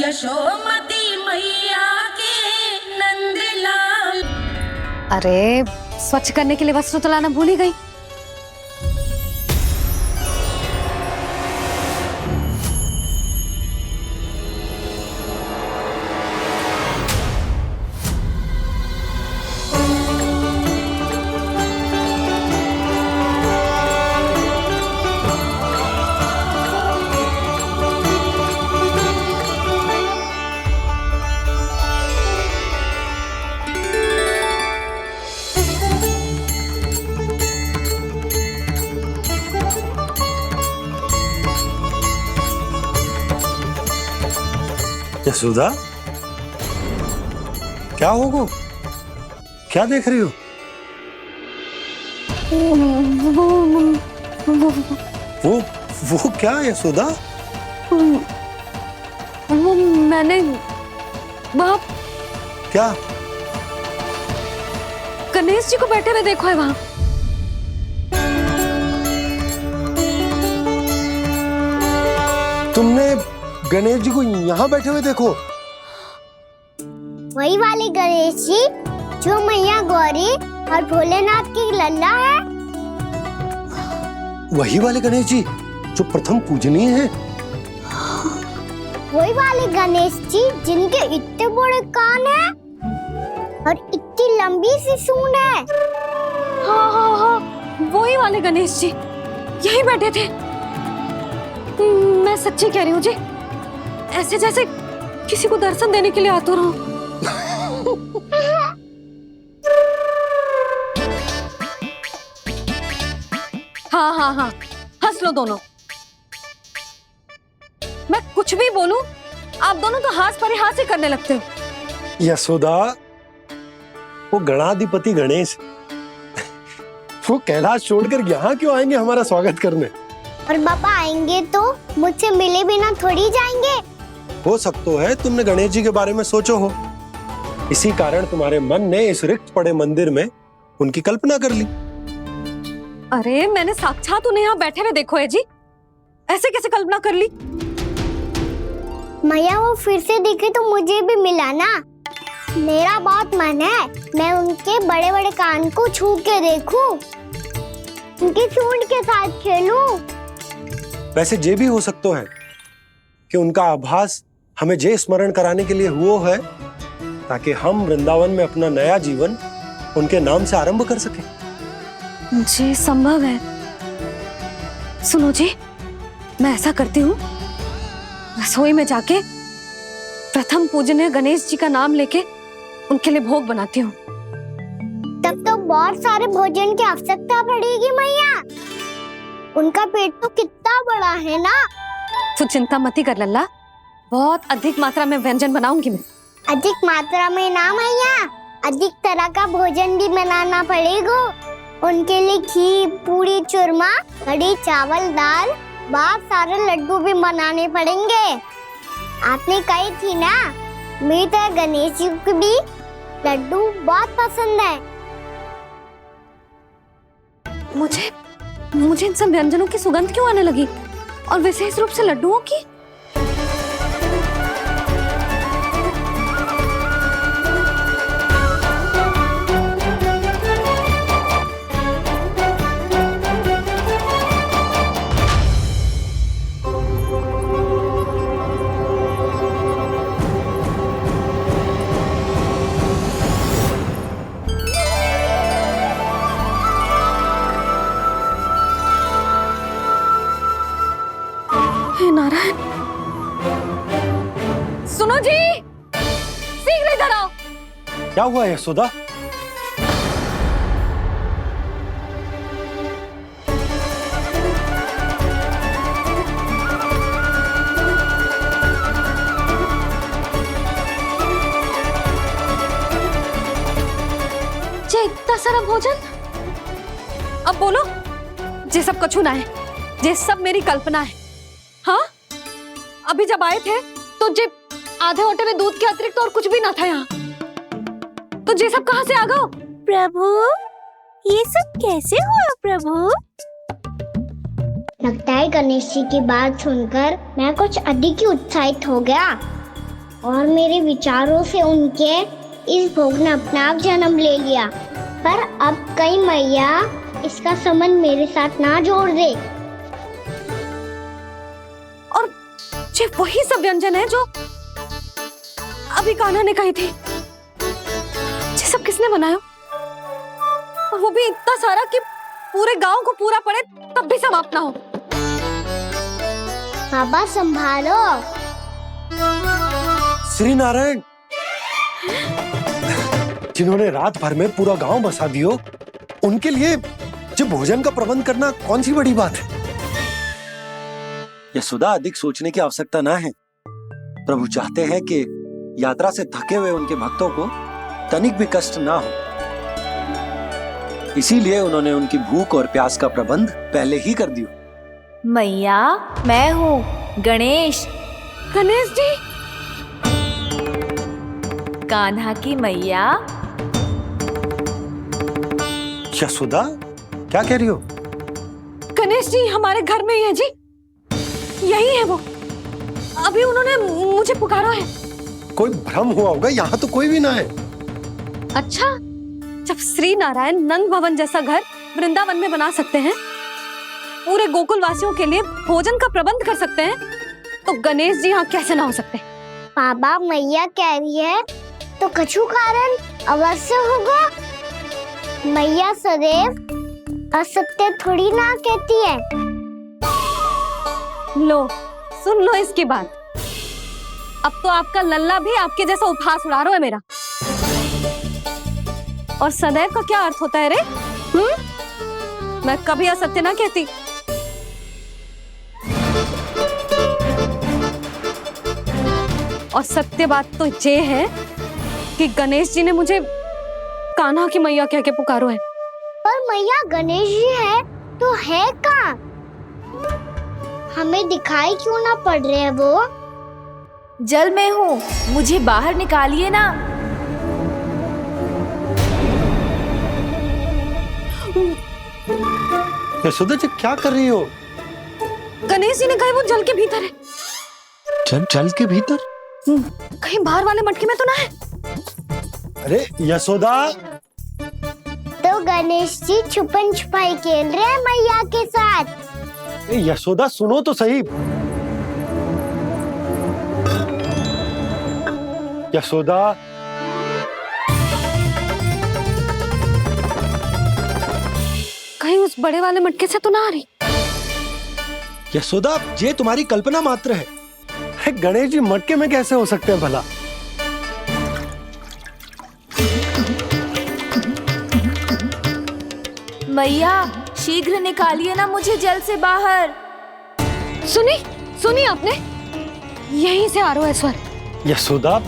यशोमती मैया के नंदलाल। अरे स्वच्छ करने के लिए वस्त्र तो लाना भूल ही गई। यशोदा, क्या होगा? क्या देख रही हो? वो क्या यशोदा? वो मैंने वहाँ क्या? गणेश जी को बैठे हुए देखो है वहाँ। तुमने गणेश जी को यहाँ बैठे हुए देखो? वही वाले गणेश जी जो मैया गौरी और भोलेनाथ की लल्ला है। वही वाले गणेश जी जो प्रथम पूजनीय हैं। वही वाले गणेश जी जिनके इतने बड़े कान हैं और इतनी लंबी सी सूंड है। हाँ हाँ हाँ, वही वाले गणेश जी यही बैठे थे। मैं सच्ची कह रही हूँ जी, ऐसे जैसे किसी को दर्शन देने के लिए आतुर हूँ। हाँ हाँ हाँ, हंस लो दोनों। मैं कुछ भी बोलूं, आप दोनों तो हाथ परिहास ही करने लगते हो। यशोदा, वो गणाधिपति गणेश वो कैलाश छोड़कर यहाँ क्यों आएंगे हमारा स्वागत करने? और पापा आएंगे तो मुझसे मिले बिना थोड़ी जाएंगे। हो सकता है तुमने गणेश जी के बारे में सोचो हो, इसी कारण तुम्हारे मन ने इस रिक्त पड़े मंदिर में उनकी कल्पना कर ली। अरे मैंने साक्षात उन्हें यहाँ बैठे हुए देखो है जी, ऐसे कैसे कल्पना कर ली? मैया वो फिर से दिखे तो मुझे भी मिला ना। मेरा बहुत मन है मैं उनके बड़े बड़े कान को छू के देखूं, उनकी सूंड के साथ खेलूं। वैसे ये भी हो सकता है कि उनका आभास हमें जे स्मरण कराने के लिए हुआ है ताकि हम वृंदावन में अपना नया जीवन उनके नाम से आरंभ कर सके। जी संभव है। सुनो जी, मैं ऐसा करती हूँ, रसोई में जाके प्रथम पूजनीय गणेश जी का नाम लेके उनके लिए भोग बनाती हूँ। तब तो बहुत सारे भोजन की आवश्यकता पड़ेगी मैया। उनका पेट तो कितना बड़ा है ना। तू चिंता मत कर लल्ला, बहुत अधिक मात्रा में व्यंजन बनाऊंगी मैं। अधिक मात्रा में ना मैया, अधिक तरह का भोजन भी बनाना पड़ेगा। उनके लिए खीर, पूरी, चूरमा, कढ़ी, चावल, दाल, बहुत सारे लड्डू भी बनाने पड़ेंगे। आपने कही थी ना, मेरी तरह गणेश जी को भी लड्डू बहुत पसंद है। मुझे इन सब व्यंजनों की सुगंध क्यों आने लगी, और विशेष रूप से लड्डुओं की? हे नारायण, सुनो जी, शीघ्र इधर आओ। क्या हुआ यशोदा? जे इतना सारा भोजन, अब बोलो, जे सब कछु ना है, जे सब मेरी कल्पना है। हाँ, अभी जब आए थे तो जे आधे ओटे में दूध के अतिरिक्त और कुछ भी ना था यहाँ, तो ये सब कहाँ से आ गए? प्रभु, ये सब कैसे हुआ प्रभु? लगता है गणेश जी की बात सुनकर मैं कुछ अधिक ही उत्साहित हो गया। और मेरे विचारों से उनके इस भोग ने अपने आप जन्म ले लिया। पर अब कहीं मैया इसका संबंध मेरे साथ ना जोड़ दे। और ये वही सब व्यंजन है जो अभी कान्हा ने कही थी। ये सब किसने बनाया? और वो भी इतना सारा कि पूरे गांव को पूरा पड़े तब भी समाप्त ना हो। बाबा संभालो। श्री नारायण, जिन्होंने रात भर में पूरा गांव बसा दियो, उनके लिए जो भोजन का प्रबंध करना कौन सी बड़ी बात है। यशोदा, अधिक सोचने की आवश्यकता ना है। प्रभु चाहते हैं कि यात्रा से थके हुए उनके भक्तों को तनिक भी कष्ट ना हो, इसीलिए उन्होंने उनकी भूख और प्यास का प्रबंध पहले ही कर दिया। मैया, मैं हूँ गणेश। गणेश जी, कान्हा की मैया। यशोदा, क्या कह रही हो? गणेश जी हमारे घर में ही है जी, यही है वो। अभी उन्होंने मुझे पुकारा है। कोई भ्रम हुआ होगा, यहाँ तो कोई भी ना है। अच्छा, जब श्री नारायण नंद भवन जैसा घर वृंदावन में बना सकते हैं, पूरे गोकुल वासियों के लिए भोजन का प्रबंध कर सकते हैं, तो गणेश जी यहाँ कैसे ना हो सकते? बाबा, मैया कह रही है तो कछु कारण अवश्य होगा। मैया सदैव असत्य थोड़ी ना कहती है। लो, सुन लो इसकी बात। अब तो आपका लल्ला भी आपके जैसा उपहास उड़ा रहा है मेरा। और सदैव का क्या अर्थ होता है रे? मैं कभी असत्य ना कहती। और सत्य बात तो ये है कि गणेश जी ने मुझे कान्हा की मैया कह के पुकारो है। पर मैया, गणेश जी है तो है कहाँ? हमें दिखाई क्यों ना पड़ रहे हैं वो? जल में हूँ, मुझे बाहर निकालिए ना। यशोदा जी, क्या कर रही हो? गणेश जी ने कहा वो जल के भीतर है। जल के भीतर? कहीं बाहर वाले मटके में तो ना है? अरे यशोदा! तो गणेश जी छुपन छुपाई खेल रहे हैं मैया के साथ। यशोदा, सुनो तो सही। यशोदा, कहीं उस बड़े वाले मटके से तो ना आ रही? यशोदा, ये तुम्हारी कल्पना मात्र है। गणेश जी मटके में कैसे हो सकते हैं भला? मैया, शीघ्र निकालिए ना मुझे जल से बाहर। सुनी आपने? यहीं से आ रहा है स्वर। यशोदा,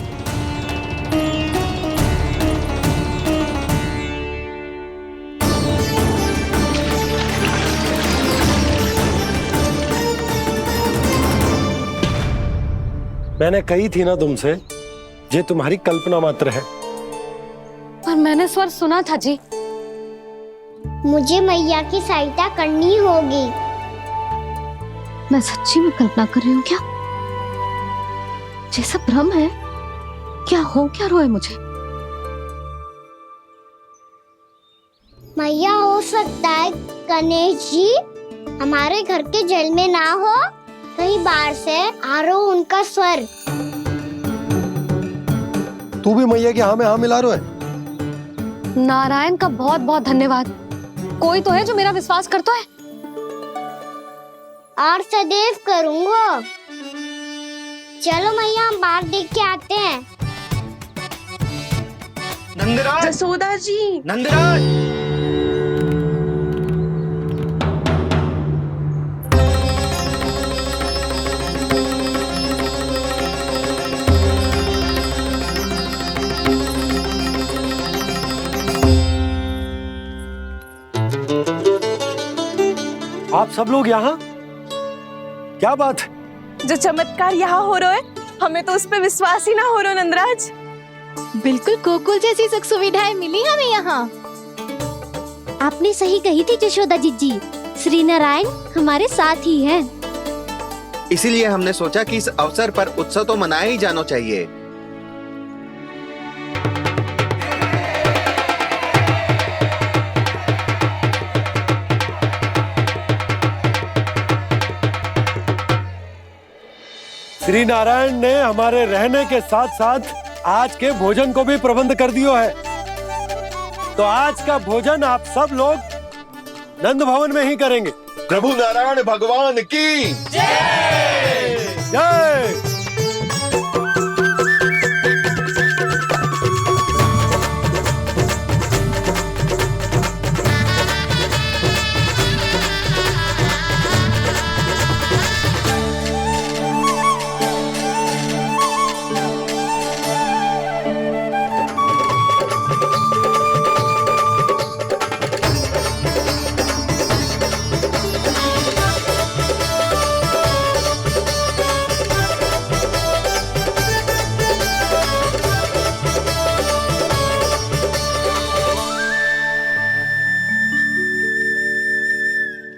मैंने कही थी ना तुमसे, ये तुम्हारी कल्पना मात्र है। पर मैंने स्वर सुना था जी। मुझे मैया की सहायता करनी होगी। मैं सच्ची में कल्पना कर रही हूँ क्या? ये सब भ्रम है क्या? हो क्या रहा है मुझे? मैया, हो सकता है गणेश जी हमारे घर के जल में ना हो, कहीं बाहर से आ रहा हो उनका स्वर। तू भी मैया के हाँ में हाँ मिला रहा है। नारायण का बहुत बहुत धन्यवाद। कोई तो है जो मेरा विश्वास करता है। और सदैव करूंगा। चलो मैया, हम बाहर देख के आते हैं। नंदराज, जसोदा जी, नंदराज! आप सब लोग यहाँ? क्या बात है? जो चमत्कार यहाँ हो रहा है, हमें तो उस पे विश्वास ही ना हो रहा नंदराज। बिल्कुल गोकुल जैसी सुख सुविधाएं मिली हमें यहाँ। आपने सही कही थी यशोदा जीजी, श्री नारायण हमारे साथ ही हैं। इसीलिए हमने सोचा कि इस अवसर पर उत्सव तो मनाया ही जाना चाहिए। श्री नारायण ने हमारे रहने के साथ साथ आज के भोजन को भी प्रबंध कर दियो है। तो आज का भोजन आप सब लोग नंद भवन में ही करेंगे। प्रभु नारायण भगवान की जय जय।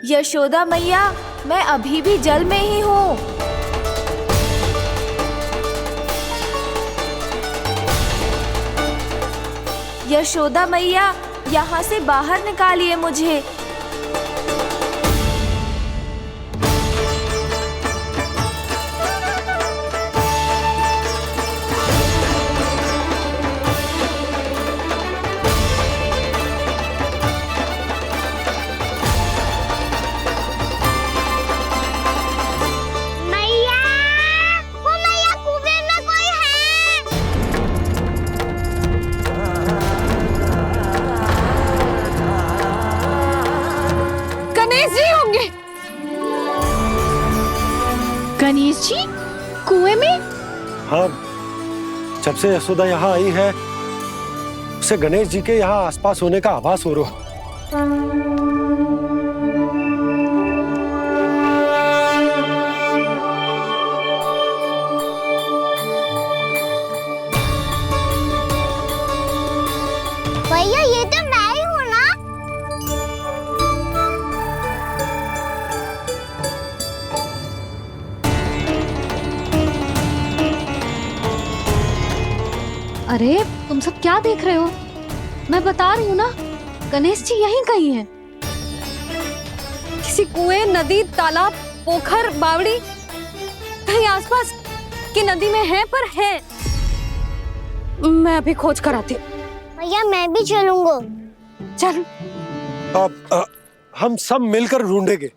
यशोदा मैया, मैं अभी भी जल में ही हूँ। यशोदा मैया, यहाँ से बाहर निकालिए मुझे। गणेश जी कुएं में? हाँ, जब से यशोदा यहाँ आई है उसे गणेश जी के यहाँ आसपास होने का आभास हो रहा। भैया ये तो मैं ही हूँ ना। अरे तुम सब क्या देख रहे हो? मैं बता रही हूँ ना, गणेश जी यहीं कहीं हैं। किसी कुएं, नदी, तालाब, पोखर, बावड़ी कहीं आसपास की नदी में है, पर है। मैं अभी खोज कर आती हूँ। भैया मैं भी चलूंगा। चल। अब हम सब मिलकर ढूंढेंगे।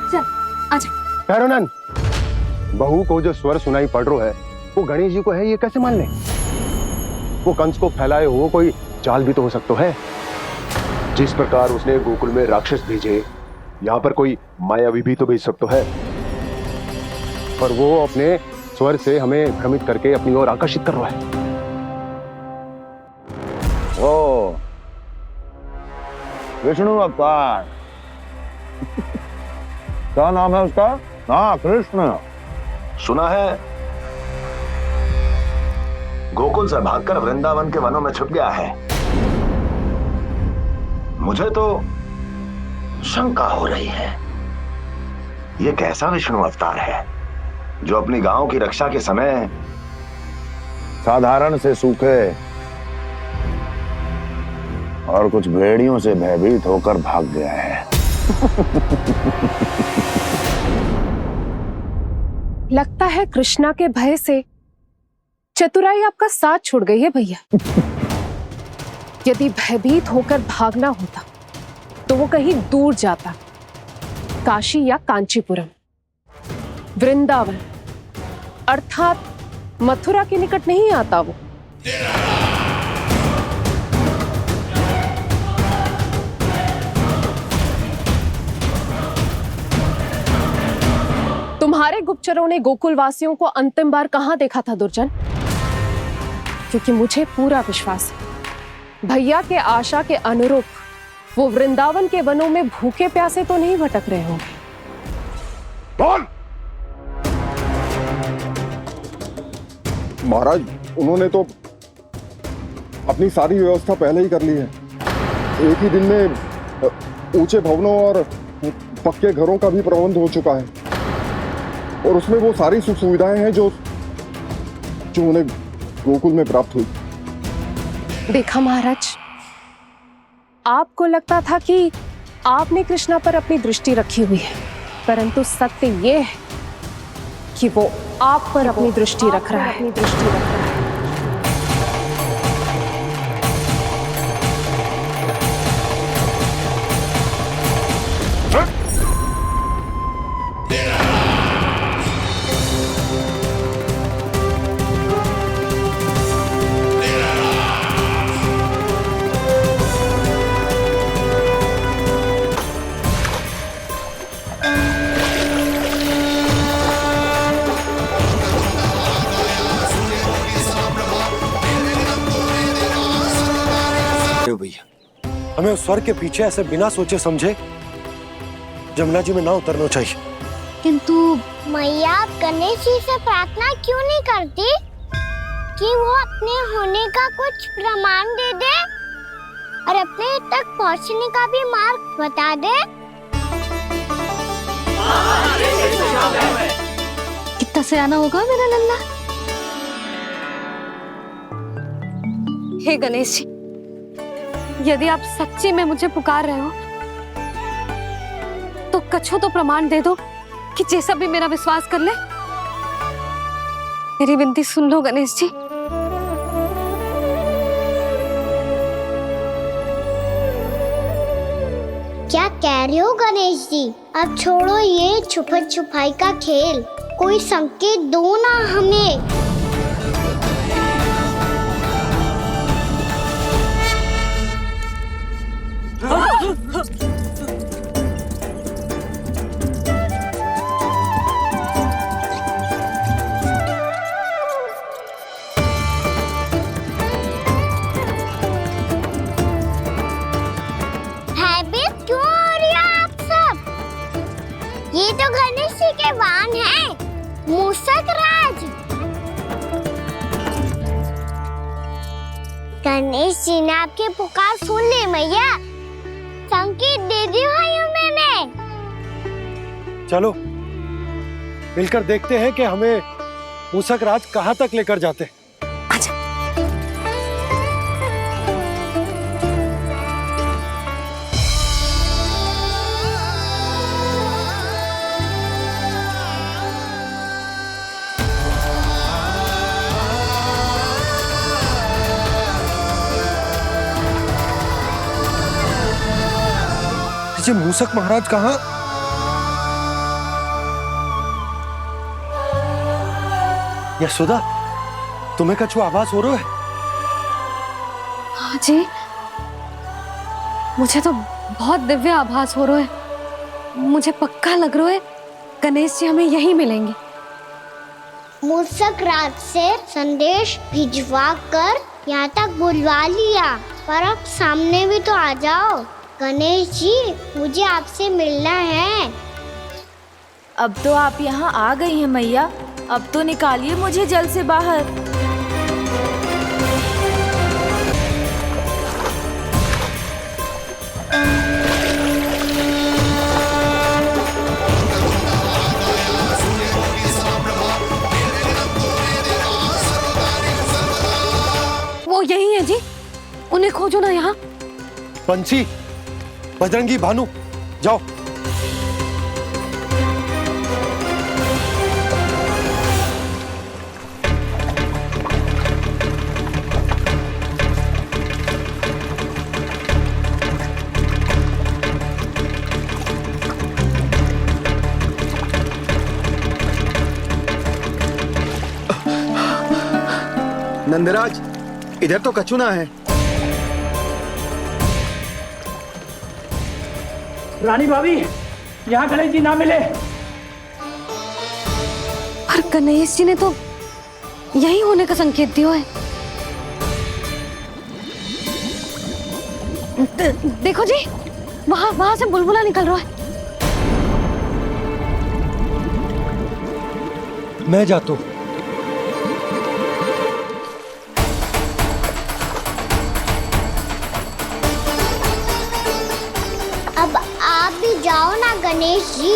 चल आजा। पैरोनन, बहू को जो स्वर सुनाई पड़ रहा है वो गणेश जी को है, ये कैसे मान ले? वो कंस को फैलाए हुए कोई चाल भी तो हो सकता है। जिस प्रकार उसने गोकुल में राक्षस भेजे, यहाँ पर कोई मायावी भी तो भेज सकता है। पर वो अपने स्वर से हमें भ्रमित करके अपनी ओर आकर्षित कर रहा है। ओ विष्णु अवतार। क्या नाम है उसका? हाँ, कृष्ण। सुना है गोकुल से भागकर वृंदावन के वनों में छुप गया है। मुझे तो शंका हो रही है, ये कैसा विष्णु अवतार है जो अपनी गांव की रक्षा के समय साधारण से सूखे और कुछ भेड़ियों से भयभीत होकर भाग गया है। लगता है कृष्णा के भय से चतुराई आपका साथ छोड़ गई है भैया। यदि भयभीत होकर भागना होता तो वो कहीं दूर जाता, काशी या कांचीपुरम, वृंदावन अर्थात मथुरा के निकट नहीं आता वो। तुम्हारे गुप्तचरों ने गोकुल वासियों को अंतिम बार कहां देखा था दुर्जन? क्योंकि मुझे पूरा विश्वास है भैया के आशा के अनुरूप वो वृंदावन के वनों में भूखे प्यासे तो नहीं भटक रहे होंगे। बोल! महाराज, उन्होंने तो अपनी सारी व्यवस्था पहले ही कर ली है। एक ही दिन में ऊंचे भवनों और पक्के घरों का भी प्रबंध हो चुका है, और उसमें वो सारी सुख सुविधाएं हैं जो उन्हें गोकुल में प्राप्त हुई। देखा महाराज, आपको लगता था कि आपने कृष्णा पर अपनी दृष्टि रखी हुई है, परंतु सत्य ये है कि वो आप पर अपनी दृष्टि रख रहा है। भैया हमें उस स्वर के पीछे ऐसे बिना सोचे समझे जमुना जी में ना उतरना चाहिए। किंतु मैया आप गणेश जी से प्रार्थना क्यों नहीं करती कि वो अपने होने का कुछ प्रमाण दे दे और अपने तक पहुंचने का भी मार्ग बता दे। कितना सयाना होगा मेरा लल्ला। हे गणेश जी, यदि आप सच्ची में मुझे पुकार रहे हो तो कछो तो प्रमाण दे दो कि जैसा भी मेरा विश्वास कर ले। मेरी विनती सुन लो गणेश जी। क्या कह रहे हो गणेश जी? अब छोड़ो ये छुपन छुपाई का खेल, कोई संकेत दो ना हमें। भयभीत क्यों हो रही हो आप सब? ये तो गणेश जी के वाहन हैं, मूषक राज। गणेश जी ने आपकी पुकार सुन ली मैया, संकेत दे दी भाइयों मैंने। चलो मिलकर देखते हैं कि हमें मूषक राज कहाँ तक लेकर जाते हैं। ये मूषक महाराज कहाँ? यशोदा, तुम्हें कछु आभास हो रहा है? हाँ जी, मुझे तो बहुत दिव्य आभास हो रहा है। मुझे पक्का लग रहा है गणेश जी हमें यहीं मिलेंगे। मूषक राज से संदेश भिजवा कर यहाँ तक बुलवा लिया, पर अब सामने भी तो आ जाओ। गणेश जी, मुझे आपसे मिलना है। अब तो आप यहाँ आ गई हैं मैया, अब तो निकालिए मुझे जल से बाहर। वो यही है जी, उन्हें खोजो ना यहाँ। पंछी, बजरंगी, भानु, जाओ। नंदराज, इधर तो कछुना है। रानी भाभी, यहाँ गणेश जी ना मिले। पर गणेश जी ने तो यही होने का संकेत दिया है। देखो जी, वहां से बुलबुला निकल रहा है। मैं जाता हूँ। अब आप भी जाओ ना गणेश जी।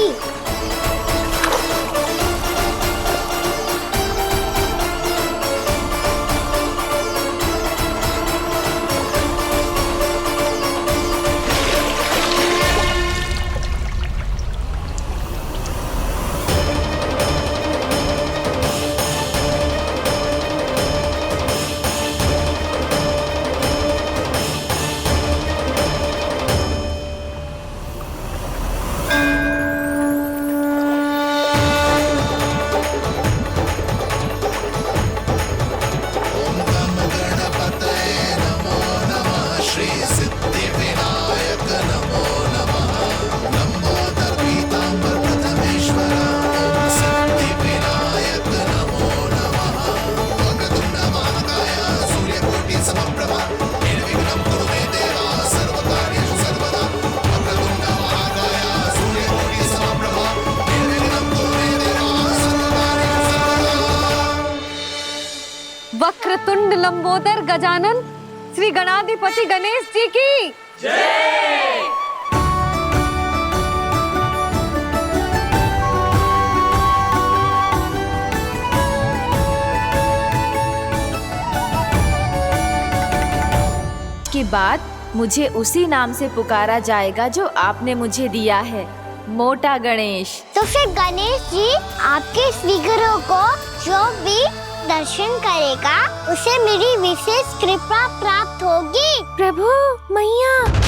वक्रतुंड लंबोदर गजानन श्री गणाधिपति गणेश जी की जय। के बाद मुझे उसी नाम से पुकारा जाएगा जो आपने मुझे दिया है, मोटा गणेश। तो फिर गणेश जी आपके इस विग्रह को जो भी दर्शन करेगा उसे मेरी विशेष कृपा प्राप्त होगी। प्रभु मैया